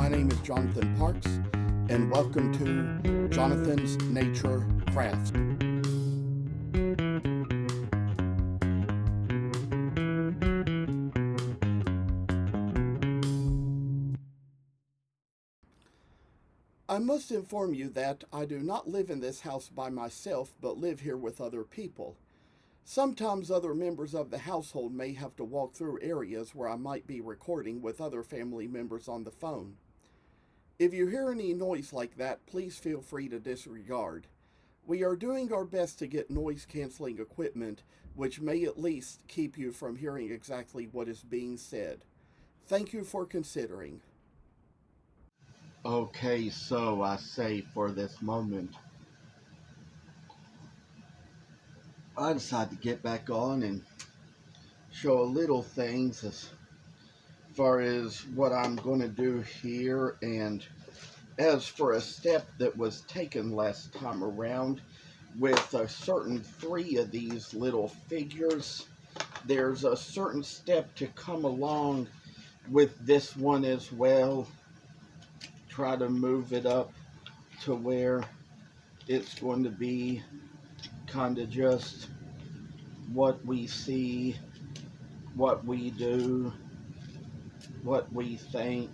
My name is Jonathan Parks, and welcome to Jonathan's Nature Crafts. I must inform you that I do not live in this house by myself, but live here with other people. Sometimes other members of the household may have to walk through areas where I might be recording with other family members on the phone. If you hear any noise like that, please feel free to disregard. We are doing our best to get noise canceling equipment, which may at least keep you from hearing exactly what is being said. Thank you for considering. Okay, so I say for this moment, I decided to get back on and show a little things as far as what I'm going to do here. And as for a step that was taken last time around with a certain three of these little figures, there's a certain step to come along with this one as well. Try to move it up to where it's going to be kind of just what we see, what we do, what we think,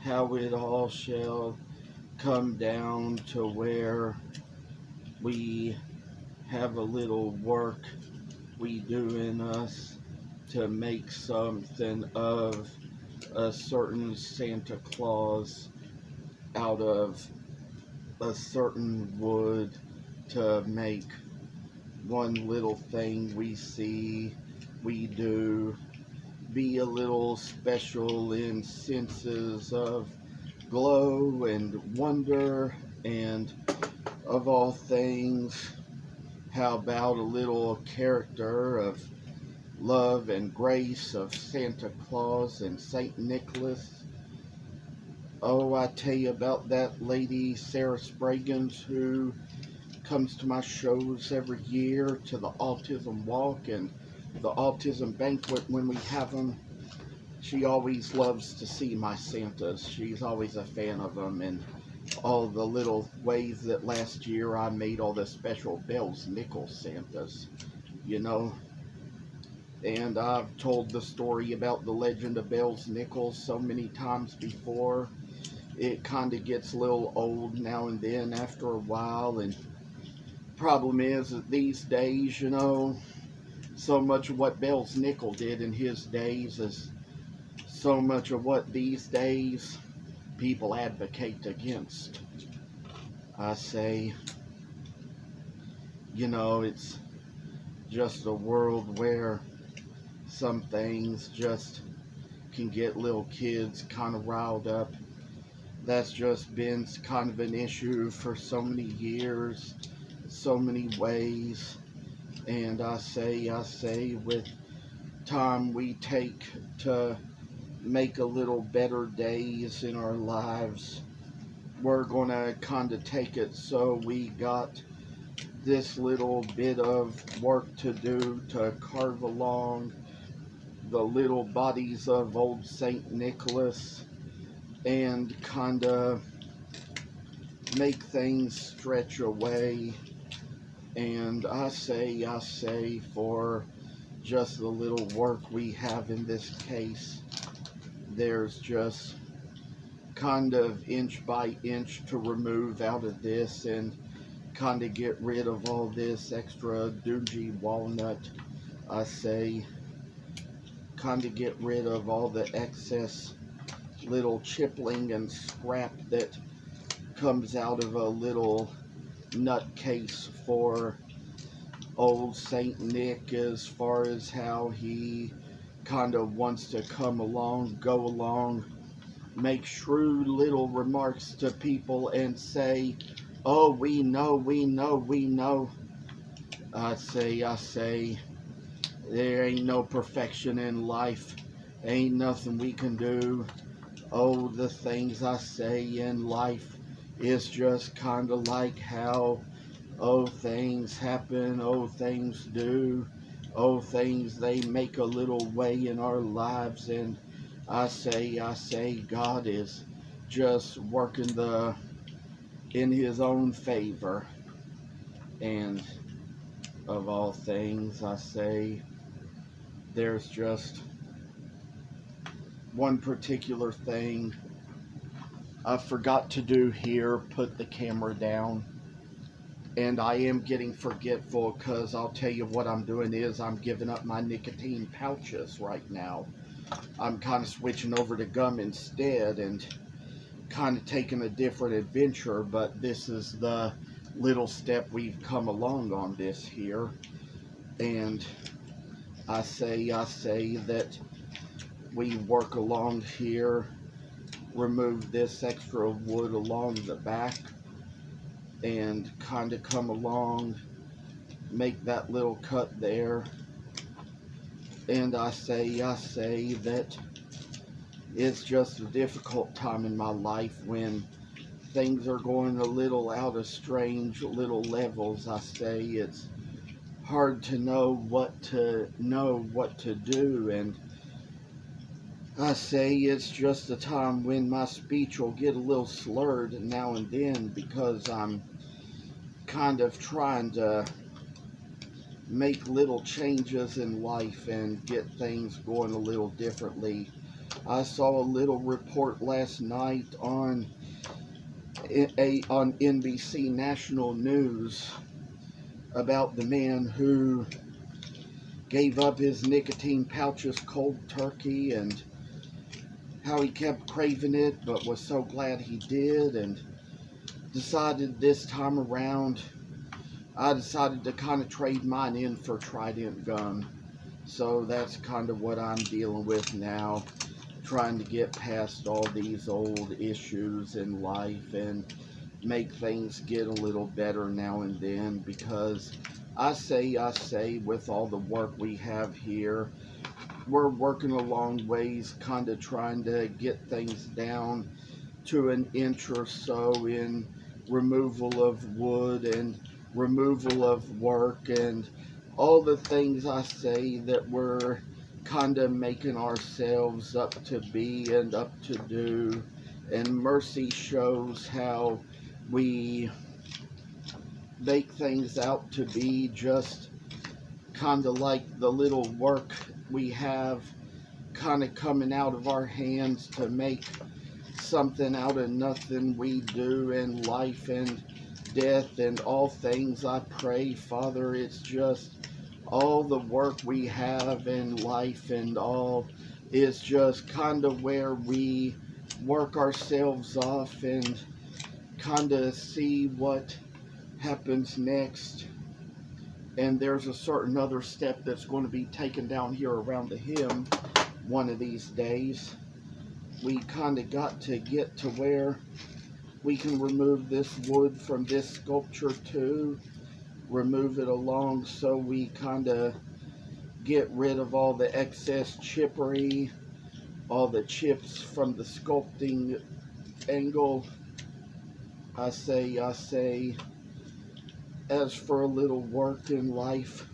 how it all shall come down to where we have a little work we do in us to make something of a certain Santa Claus out of a certain wood to make one little thing we see, we do, be a little special in senses of glow and wonder, and of all things, how about a little character of love and grace of Santa Claus and Saint Nicholas? Oh, I tell you about that lady, Sarah Spraggins, who comes to my shows every year to the Autism Walk and the Autism Banquet when we have them. She always loves to see my Santas. She's always a fan of them and all the little ways that last year I made all the special Bells Nichols Santas, you know. And I've told the story about the legend of Bells Nichols so many times before. It kind of gets a little old now and then after a while, and problem is that these days, you know, so much of what Bells Nichol did in his days is so much of what these days people advocate against. I say, you know, it's just a world where some things just can get little kids kind of riled up. That's just been kind of an issue for so many years, so many ways. And I say, with time we take to make a little better days in our lives, we're gonna kind of take it so we got this little bit of work to do to carve along the little bodies of old Saint Nicholas and kind of make things stretch away. And I say for just the little work we have in this case, there's just kind of inch by inch to remove out of this and kind of get rid of all this extra doogie walnut. I say kind of get rid of all the excess little chipping and scrap that comes out of a little nutcase for old Saint Nick, as far as how he kind of wants to come along, go along, make shrewd little remarks to people and say, oh, we know, we know, we know. I say, there ain't no perfection in life. Ain't nothing we can do. Oh, the things I say in life is just kind of like how, oh, things happen, oh, things do, oh, things they make a little way in our lives, and I say God is just working in his own favor. And of all things, I say there's just one particular thing I forgot to do here, put the camera down. And I am getting forgetful because I'll tell you what I'm doing is I'm giving up my nicotine pouches right now. I'm kind of switching over to gum instead and kind of taking a different adventure, but this is the little step we've come along on this here. And I say that we work along here, remove this extra wood along the back, and kind of come along, make that little cut there. And I say that it's just a difficult time in my life when things are going a little out of strange little levels. I say it's hard to know what to do, and I say it's just a time when my speech will get a little slurred now and then because I'm kind of trying to make little changes in life and get things going a little differently. I saw a little report last night on NBC National News about the man who gave up his nicotine pouches cold turkey and how he kept craving it but was so glad he did, and decided this time around I decided to kind of trade mine in for Trident gum. So that's kind of what I'm dealing with now, trying to get past all these old issues in life and make things get a little better now and then, because I say with all the work we have here, we're working a long ways, kind of trying to get things down to an inch or so in removal of wood and removal of work and all the things I say that we're kind of making ourselves up to be and up to do. And Mercy shows how we make things out to be just kind of like the little work we have kind of coming out of our hands to make something out of nothing we do in life and death and all things. I pray, Father, it's just all the work we have in life and all is just kind of where we work ourselves off and kind of see what happens next. And there's a certain other step that's going to be taken down here around the hem one of these days. We kind of got to get to where we can remove this wood from this sculpture too, remove it along so we kind of get rid of all the excess chippery, all the chips from the sculpting angle. I say, as for a little work in life,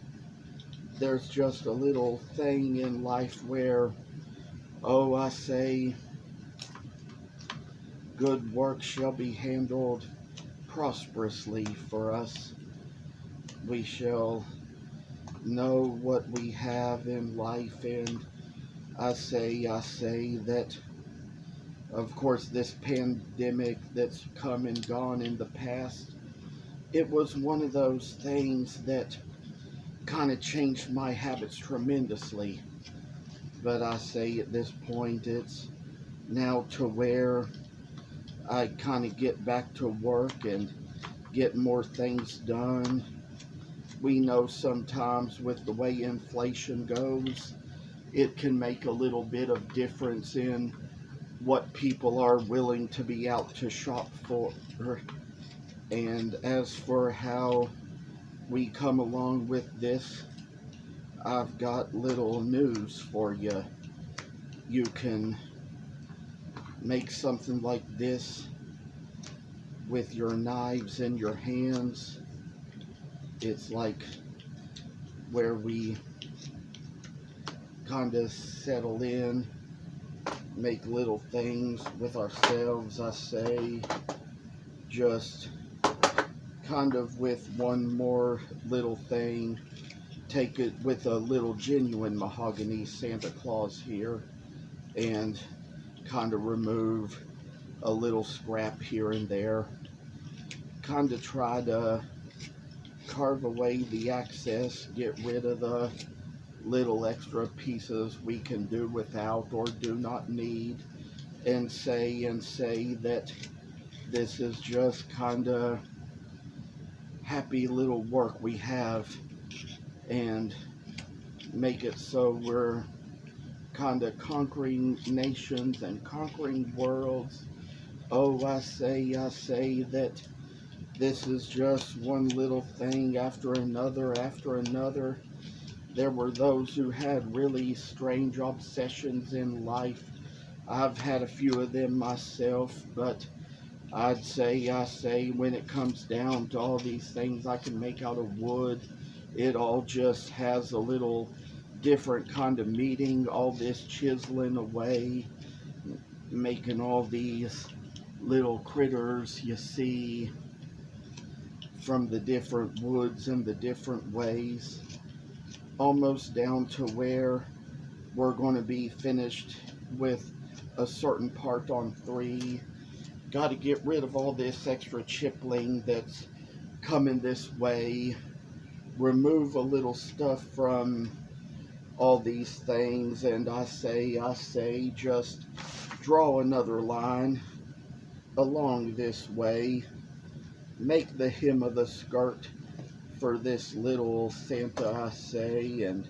there's just a little thing in life where, oh, I say, good work shall be handled prosperously for us. We shall know what we have in life, and I say that, of course, this pandemic that's come and gone in the past, it was one of those things that kind of changed my habits tremendously. But I say at this point, it's now to where I kind of get back to work and get more things done. We know sometimes with the way inflation goes, it can make a little bit of difference in what people are willing to be out to shop for. And as for how we come along with this, I've got little news for you. You can make something like this with your knives in your hands. It's like where we kind of settle in make little things with ourselves, I say, just kind of with one more little thing, take it with a little genuine mahogany Santa Claus here and kind of remove a little scrap here and there, kind of try to carve away the excess, get rid of the little extra pieces we can do without or do not need, and say that this is just kind of happy little work we have, and make it so we're kind of conquering nations and conquering worlds. Oh, I say that this is just one little thing after another after another. There were those who had really strange obsessions in life. I've had a few of them myself, but I say when it comes down to all these things I can make out of wood, it all just has a little different kind of meaning. All this chiseling away, making all these little critters you see from the different woods and the different ways, almost down to where we're going to be finished with a certain part on 3. Got to get rid of all this extra chipping that's coming this way, remove a little stuff from all these things, and I say just draw another line along this way, make the hem of the skirt for this little Santa, I say, and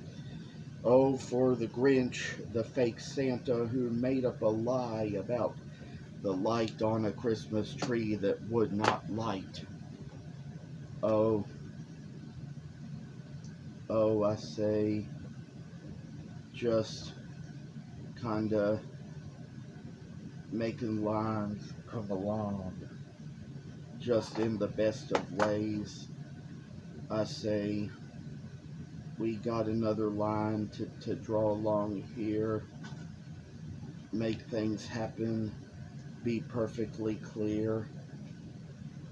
oh, for the Grinch, the fake Santa who made up a lie about the light on a Christmas tree that would not light. Oh, I say, just kinda making lines come along, just in the best of ways. I say, we got another line to draw along here, make things happen, be perfectly clear,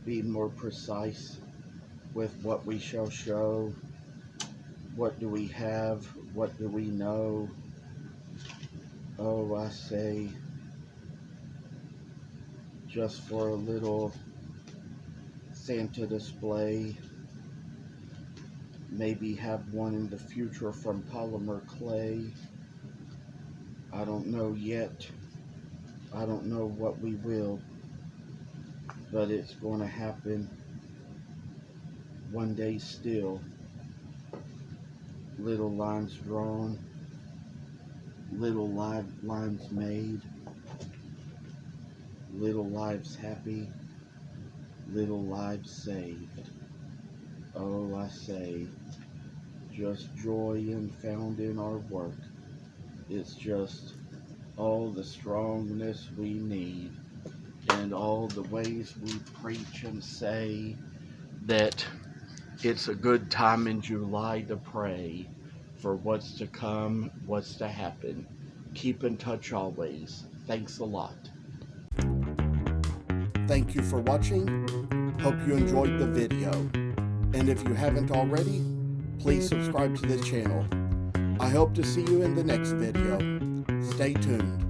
be more precise with what we shall show. What do we have? What do we know? Oh, I say, just for a little Santa display, maybe have one in the future from polymer clay. I don't know yet. I don't know what we will, but it's going to happen one day still. Little lines drawn, little lines made, little lives happy, little lives saved. Oh, I say, just joy and found in our work. It's just all the strongness we need, and all the ways we preach and say that it's a good time in July to pray for what's to come, what's to happen. Keep in touch always. Thanks a lot. Thank you for watching. Hope you enjoyed the video. And if you haven't already, please subscribe to this channel. I hope to see you in the next video. Stay tuned.